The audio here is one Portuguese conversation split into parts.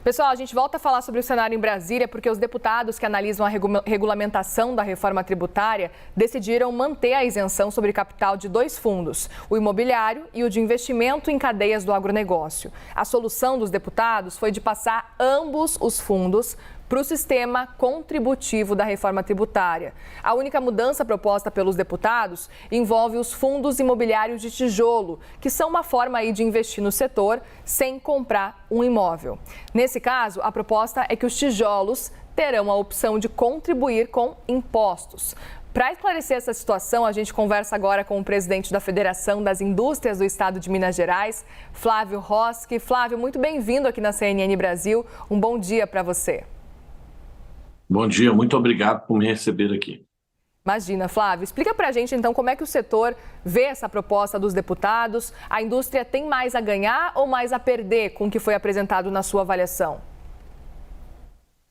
Pessoal, a gente volta a falar sobre o cenário em Brasília porque os deputados que analisam a regulamentação da reforma tributária decidiram manter a isenção sobre capital de dois fundos, o imobiliário e o de investimento em cadeias do agronegócio. A solução dos deputados foi de passar ambos os fundos para o sistema contributivo da reforma tributária. A única mudança proposta pelos deputados envolve os fundos imobiliários de tijolo, que são uma forma aí de investir no setor sem comprar um imóvel. Nesse caso, a proposta é que os tijolos terão a opção de contribuir com impostos. Para esclarecer essa situação, a gente conversa agora com o presidente da Federação das Indústrias do Estado de Minas Gerais, Flávio Roski. Flávio, muito bem-vindo aqui na CNN Brasil. Um bom dia para você. Bom dia, muito obrigado por me receber aqui. Imagina, Flávio. Explica para a gente, então, como é que o setor vê essa proposta dos deputados. A indústria tem mais a ganhar ou mais a perder com o que foi apresentado na sua avaliação?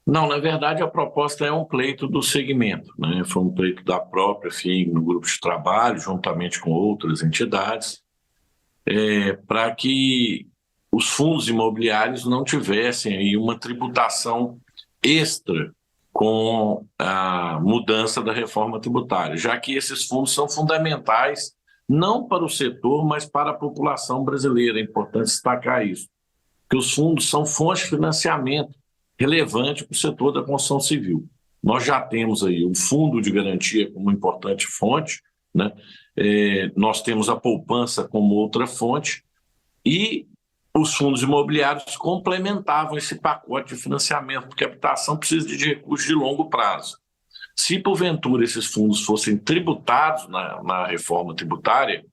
Não, na verdade, a proposta é um pleito do segmento, né? Foi um pleito da própria FIENG no grupo de trabalho, juntamente com outras entidades, para que os fundos imobiliários não tivessem aí uma tributação extra com a mudança da reforma tributária, já que esses fundos são fundamentais não para o setor, mas para a população brasileira. É importante destacar isso, que os fundos são fonte de financiamento relevante para o setor da construção civil. Nós já temos aí o fundo de garantia como importante fonte, né? Nós temos a poupança como outra fonte e os fundos imobiliários complementavam esse pacote de financiamento, porque a habitação precisa de recursos de longo prazo. Se, porventura, esses fundos fossem tributados na reforma tributária,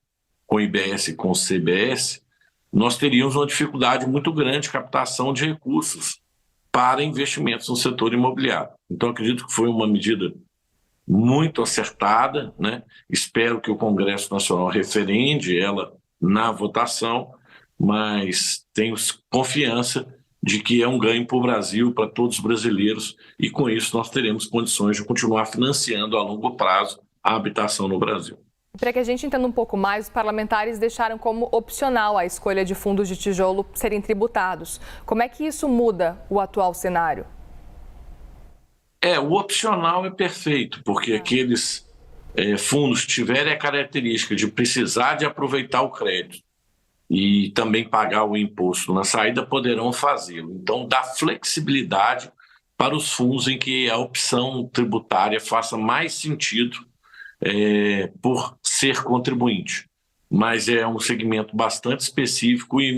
com IBS e com CBS, nós teríamos uma dificuldade muito grande de captação de recursos para investimentos no setor imobiliário. Então, acredito que foi uma medida muito acertada, né? Espero que o Congresso Nacional referende ela na votação, mas tenho confiança de que é um ganho para o Brasil, para todos os brasileiros, e com isso nós teremos condições de continuar financiando a longo prazo a habitação no Brasil. Para que a gente entenda um pouco mais, os parlamentares deixaram como opcional a escolha de fundos de tijolo serem tributados. Como é que isso muda o atual cenário? O opcional é perfeito, porque aqueles fundos tiverem a característica de precisar de aproveitar o crédito e também pagar o imposto na saída, poderão fazê-lo. Então, dá flexibilidade para os fundos em que a opção tributária faça mais sentido por ser contribuinte. Mas é um segmento bastante específico e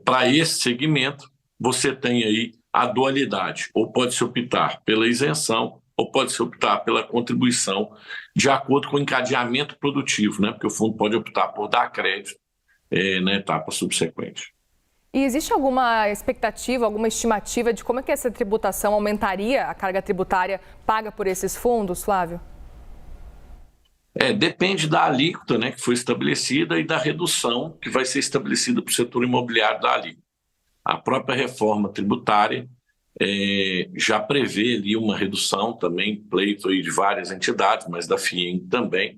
para esse segmento você tem aí a dualidade. Ou pode-se optar pela isenção ou pode-se optar pela contribuição de acordo com o encadeamento produtivo, né? Porque o fundo pode optar por dar crédito na etapa subsequente. E existe alguma expectativa, alguma estimativa de como é que essa tributação aumentaria a carga tributária paga por esses fundos, Flávio? Depende da alíquota, né, que foi estabelecida e da redução que vai ser estabelecida para o setor imobiliário da alíquota. A própria reforma tributária já prevê ali uma redução também, pleito aí de várias entidades, mas da FIENG também.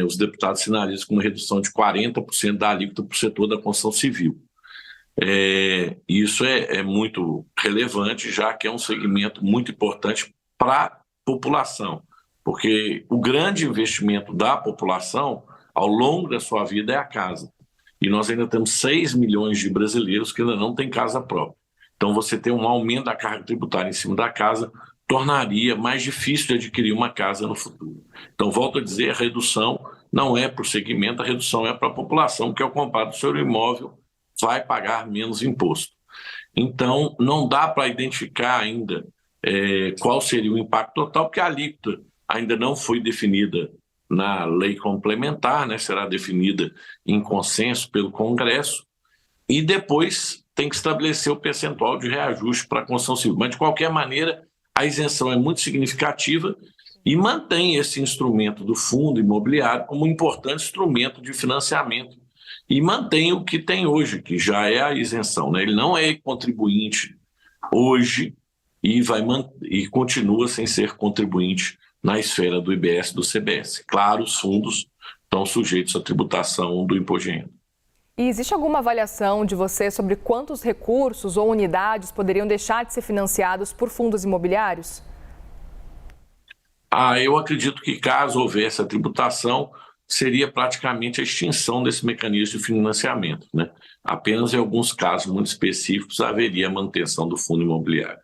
Os deputados sinalizam com uma redução de 40% da alíquota para o setor da construção civil. Isso é muito relevante, já que é um segmento muito importante para a população, porque o grande investimento da população ao longo da sua vida é a casa. E nós ainda temos 6 milhões de brasileiros que ainda não têm casa própria. Então, você ter um aumento da carga tributária em cima da casa tornaria mais difícil de adquirir uma casa no futuro. Então, volto a dizer, a redução não é para o segmento, a redução é para a população, que ao comprar do seu imóvel vai pagar menos imposto. Então, não dá para identificar ainda qual seria o impacto total, porque a alíquota ainda não foi definida na lei complementar, né? Será definida em consenso pelo Congresso, e depois tem que estabelecer o percentual de reajuste para a construção civil. Mas, de qualquer maneira, a isenção é muito significativa e mantém esse instrumento do fundo imobiliário como um importante instrumento de financiamento e mantém o que tem hoje, que já é a isenção, né? Ele não é contribuinte hoje e continua sem ser contribuinte na esfera do IBS e do CBS. Claro, os fundos estão sujeitos à tributação do imposto de renda. E existe alguma avaliação de você sobre quantos recursos ou unidades poderiam deixar de ser financiados por fundos imobiliários? Eu acredito que caso houvesse a tributação, seria praticamente a extinção desse mecanismo de financiamento, né? Apenas em alguns casos muito específicos haveria a manutenção do fundo imobiliário.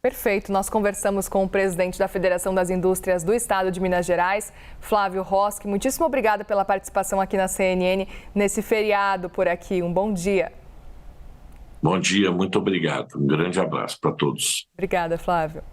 Perfeito. Nós conversamos com o presidente da Federação das Indústrias do Estado de Minas Gerais, Flávio Roski. Muitíssimo obrigada pela participação aqui na CNN nesse feriado por aqui. Um bom dia. Bom dia, muito obrigado. Um grande abraço para todos. Obrigada, Flávio.